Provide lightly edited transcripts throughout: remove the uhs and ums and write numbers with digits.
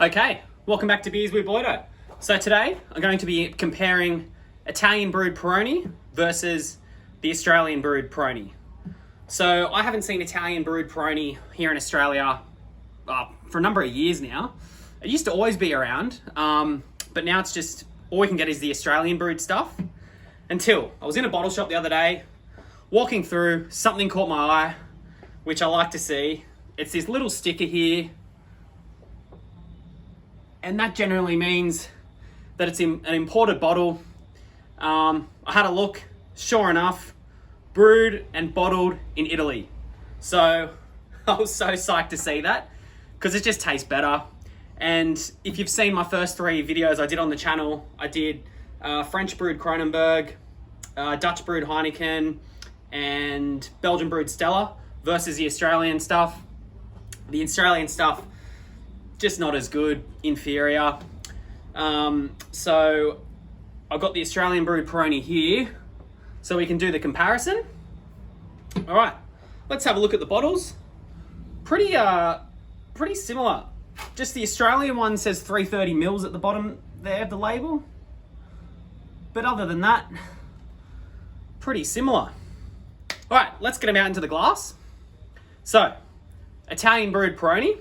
Okay, welcome back to Beers with Boydo. So today I'm going to be comparing Italian Brewed Peroni versus the Australian Brewed Peroni. So I haven't seen Italian Brewed Peroni here in Australia for a number of years now. It used to always be around, but now it's just all we can get is the Australian brewed stuff. Until I was in a bottle shop the other day, walking through, something caught my eye, which I like to see. It's this little sticker here. And that generally means that it's in an imported bottle. I had a look, sure enough, brewed and bottled in Italy. So I was so psyched to see that because it just tastes better. And if you've seen my first 3 videos I did on the channel, I did French brewed Kronenberg, Dutch brewed Heineken, and Belgian brewed Stella versus the Australian stuff. The Australian stuff, just not as good, inferior. So I've got the Australian Brewed Peroni here so we can do the comparison. All right, let's have a look at the bottles. Pretty similar. Just the Australian one says 330 mils at the bottom there of the label. But other than that, pretty similar. All right, let's get them out into the glass. So, Italian Brewed Peroni.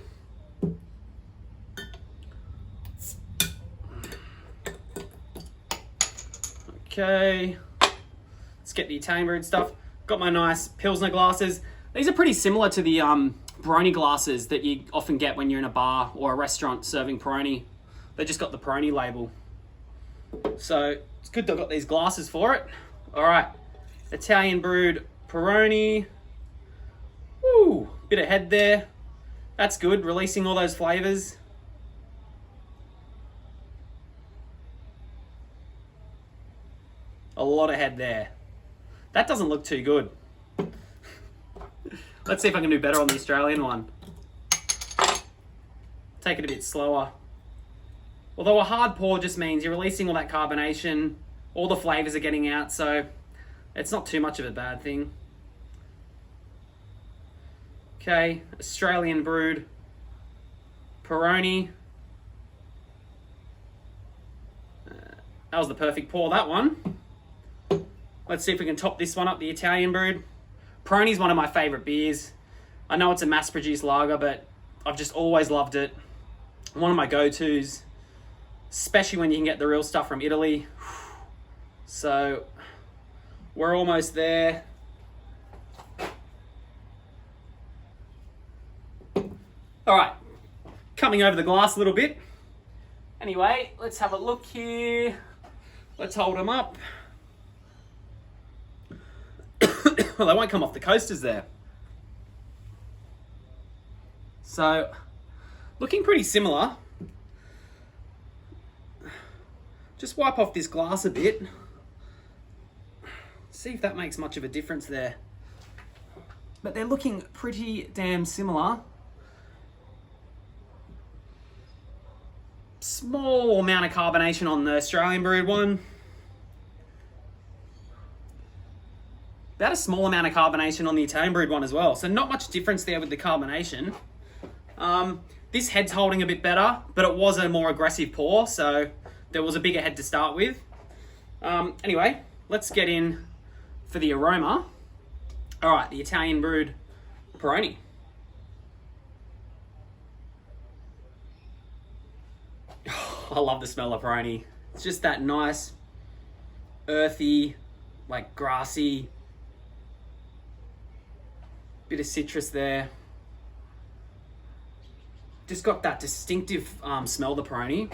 Okay, let's get the Italian brewed stuff. Got my nice Pilsner glasses. These are pretty similar to the Peroni glasses that you often get when you're in a bar or a restaurant serving Peroni. They just got the Peroni label. So it's good that I've got these glasses for it. All right, Italian Brewed Peroni. Woo, bit of head there. That's good, releasing all those flavors. A lot of head there. That doesn't look too good. Let's see if I can do better on the Australian one. Take it a bit slower. Although a hard pour just means you're releasing all that carbonation, all the flavors are getting out, so it's not too much of a bad thing. Okay, Australian Brewed Peroni. That was the perfect pour, that one. Let's see if we can top this one up, the Italian Brewed. Peroni's one of my favourite beers. I know it's a mass-produced lager, but I've just always loved it. One of my go-tos, especially when you can get the real stuff from Italy. So, we're almost there. All right, coming over the glass a little bit. Anyway, let's have a look here. Let's hold them up. Well, they won't come off the coasters there. So, looking pretty similar. Just wipe off this glass a bit. See if that makes much of a difference there. But they're looking pretty damn similar. Small amount of carbonation on the Australian brewed one. About a small amount of carbonation on the Italian brewed one as well. So not much difference there with the carbonation. This head's holding a bit better, but it was a more aggressive pour, so there was a bigger head to start with. Anyway, let's get in for the aroma. All right, the Italian Brewed Peroni. I love the smell of Peroni. It's just that nice, earthy, like grassy, bit of citrus there. Just got that distinctive smell of the Peroni.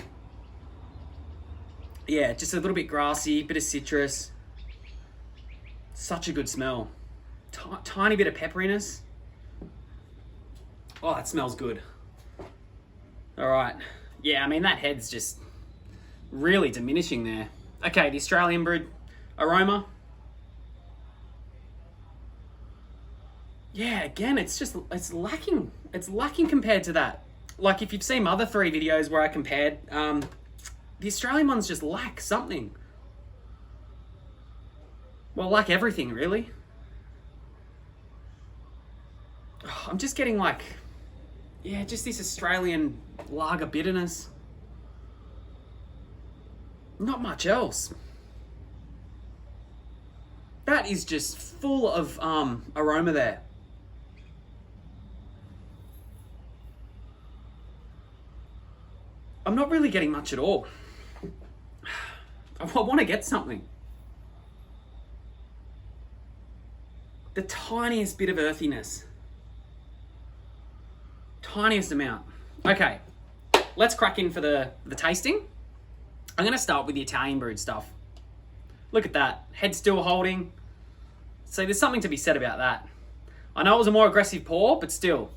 Yeah, just a little bit grassy, bit of citrus. Such a good smell. Tiny bit of pepperiness. Oh, that smells good. All right. Yeah, I mean, that head's just really diminishing there. Okay, the Australian brewed aroma. Yeah, again, it's lacking. It's lacking compared to that. Like, if you've seen my other 3 videos where I compared, the Australian ones just lack something. Well, lack everything, really. I'm just getting like Yeah, just this Australian lager bitterness. Not much else. That is just full of aroma there. I'm not really getting much at all. I want to get something. The tiniest bit of earthiness. Tiniest amount. Okay, let's crack in for the tasting. I'm going to start with the Italian brewed stuff. Look at that. Head still holding. So there's something to be said about that. I know it was a more aggressive pour, but still.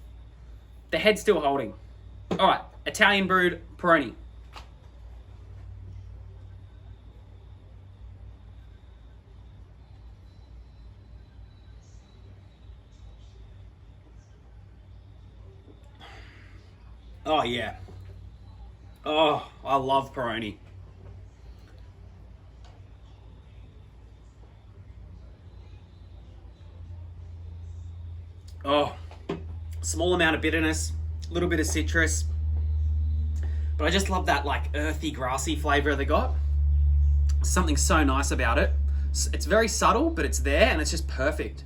The head's still holding. All right, Italian Brewed Peroni. Oh, yeah. Oh, I love Peroni. Oh, small amount of bitterness, a little bit of citrus. But I just love that like earthy, grassy flavor they got. Something so nice about it. It's very subtle, but it's there and it's just perfect.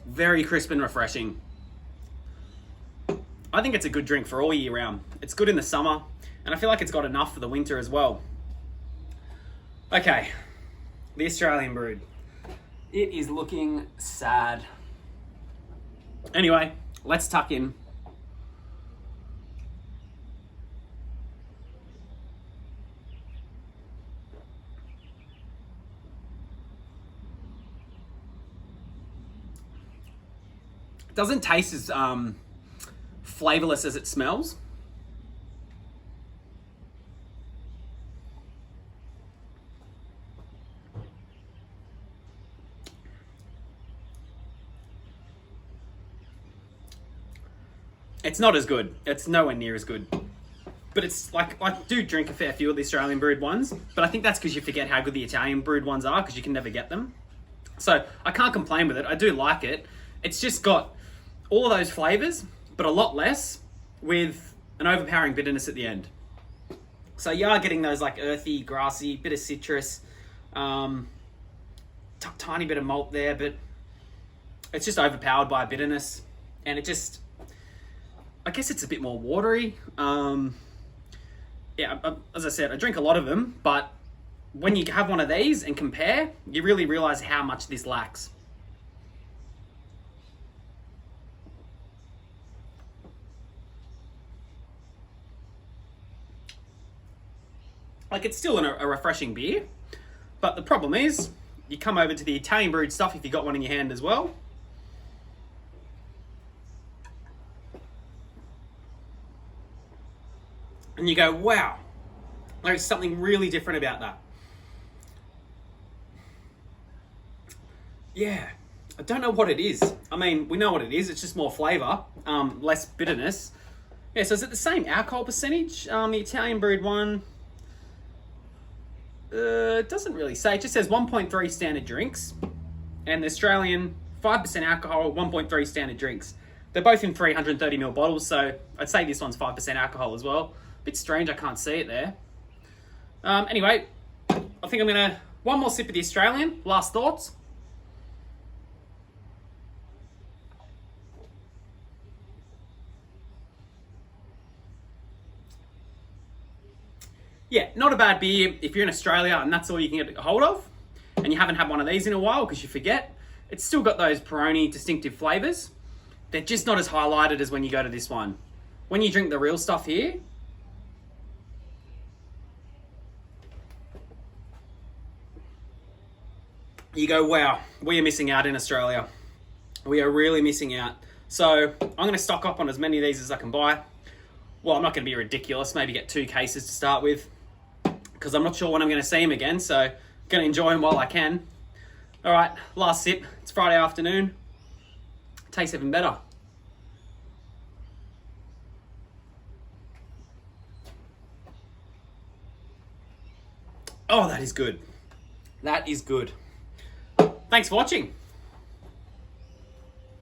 Very crisp and refreshing. I think it's a good drink for all year round. It's good in the summer, and I feel like it's got enough for the winter as well. Okay, the Australian Brewed. It is looking sad. Anyway, let's tuck in. It doesn't taste as flavorless as it smells. It's not as good. It's nowhere near as good. But it's like, I do drink a fair few of the Australian brewed ones, but I think that's because you forget how good the Italian brewed ones are because you can never get them. So I can't complain with it. I do like it. It's just got all of those flavors, but a lot less, with an overpowering bitterness at the end. So you are getting those like earthy, grassy, bit of citrus, tiny bit of malt there, but it's just overpowered by bitterness, and it just, I guess it's a bit more watery. Yeah, as I said, I drink a lot of them, but when you have one of these and compare, you really realize how much this lacks. Like, it's still a refreshing beer, but the problem is, you come over to the Italian brewed stuff if you got one in your hand as well. And you go, wow, there's something really different about that. Yeah, I don't know what it is. I mean, we know what it is. It's just more flavour, less bitterness. Yeah, so is it the same alcohol percentage? The Italian brewed one, it doesn't really say. It just says 1.3 standard drinks. And the Australian, 5% alcohol, 1.3 standard drinks. They're both in 330ml bottles, so I'd say this one's 5% alcohol as well. Bit strange, I can't see it there. Anyway, I think I'm gonna, one more sip of the Australian. Last thoughts. Yeah, not a bad beer if you're in Australia and that's all you can get a hold of, and you haven't had one of these in a while because you forget. It's still got those Peroni distinctive flavours. They're just not as highlighted as when you go to this one. When you drink the real stuff here, you go, wow, we are missing out in Australia. We are really missing out. So I'm going to stock up on as many of these as I can buy. Well, I'm not going to be ridiculous. Maybe get 2 cases to start with, because I'm not sure when I'm going to see them again. So I'm going to enjoy them while I can. All right, last sip. It's Friday afternoon. Tastes even better. Oh, that is good. That is good. Thanks for watching.